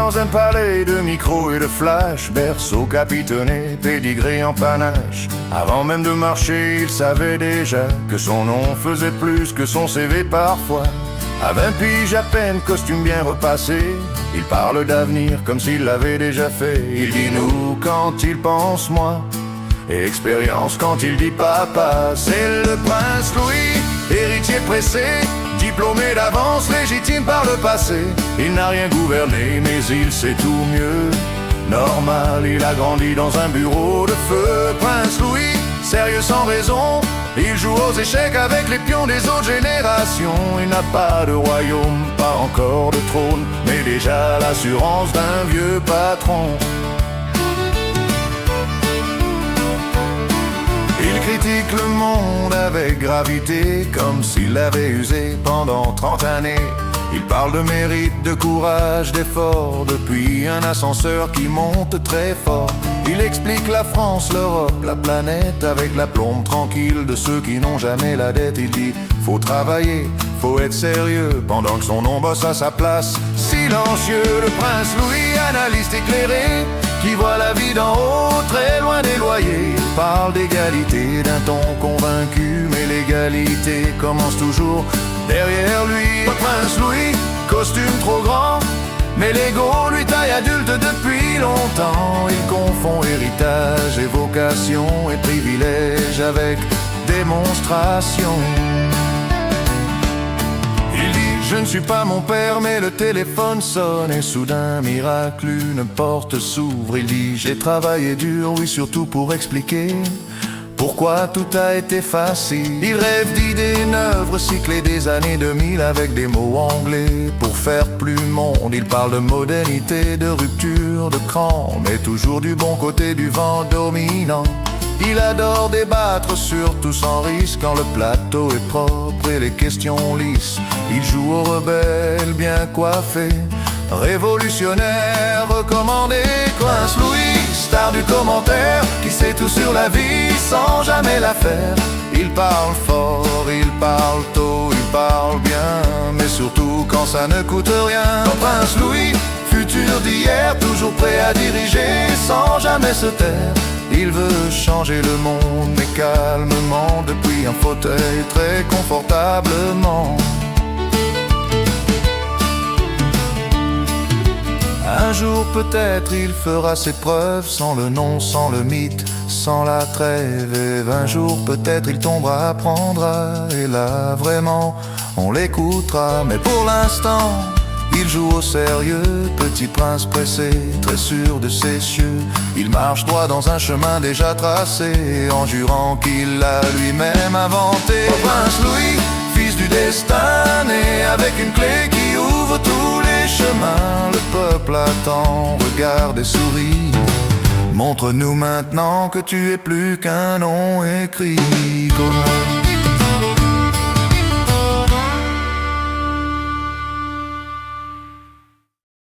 dans un palais de micro et de flash, berceau capitonné, pédigré en panache. Avant même de marcher, il savait déjà que son nom faisait plus que son CV parfois. À 20 piges à peine, costume bien repassé, il parle d'avenir comme s'il l'avait déjà fait. Il dit nous quand il pense moi, et expérience quand il dit papa. C'est le prince Louis, héritier pressé, diplômé d'avance, légitime par le passé. Il n'a rien gouverné, mais il sait tout mieux. Normal, il a grandi dans un bureau de feu. Prince Louis, sérieux sans raison, il joue aux échecs avec les pions des autres générations. Il n'a pas de royaume, pas encore de trône, mais déjà l'assurance d'un vieux patron. Il critique le monde avec gravité, comme s'il l'avait usé pendant 30 années. Il parle de mérite, de courage, d'effort, depuis un ascenseur qui monte très fort. Il explique la France, l'Europe, la planète, avec la plombe tranquille de ceux qui n'ont jamais la dette. Il dit, faut travailler, faut être sérieux, pendant que son nom bosse à sa place. Silencieux, le prince Louis, analyste éclairé, qui voit la vie d'en haut, très loin des loyers. Il parle d'égalité d'un ton convaincu, mais l'égalité commence toujours derrière lui. Le prince Louis, costume trop grand, mais l'ego lui taille adulte depuis longtemps. Il confond héritage et vocation, et privilège avec démonstration. Il dit, je ne suis pas mon père, mais le téléphone sonne, et soudain, miracle, une porte s'ouvre. Il dit, j'ai travaillé dur, oui, surtout pour expliquer pourquoi tout a été facile. Il rêve d'idées neuves, recyclées des années 2000 avec des mots anglais pour faire plus monde. Il parle de modernité, de rupture, de cran, mais toujours du bon côté du vent dominant. Il adore débattre, surtout sans risque, quand le plateau est propre et les questions lisses. Il joue au rebelle bien coiffé, révolutionnaire recommandé. Prince Louis, star du commentaire, qui sait tout sur la vie sans jamais la faire. Il parle fort, il parle tôt, il parle bien, mais surtout quand ça ne coûte rien. Prince Louis, futur d'hier, toujours prêt à diriger sans jamais se taire. Il veut changer le monde, mais calmement, depuis un fauteuil très confortablement. Un jour peut-être il fera ses preuves, sans le nom, sans le mythe, sans la trêve. Et 20 jours peut-être il tombera, apprendra, et là vraiment on l'écoutera. Mais pour l'instant il joue au sérieux, petit prince pressé, très sûr de ses cieux. Il marche droit dans un chemin déjà tracé, en jurant qu'il l'a lui-même inventé. Prince Louis, fils du destin, né avec une clé qui ouvre tous les chemins. Le peuple attend, regarde et sourit. Montre-nous maintenant que tu es plus qu'un nom écrit.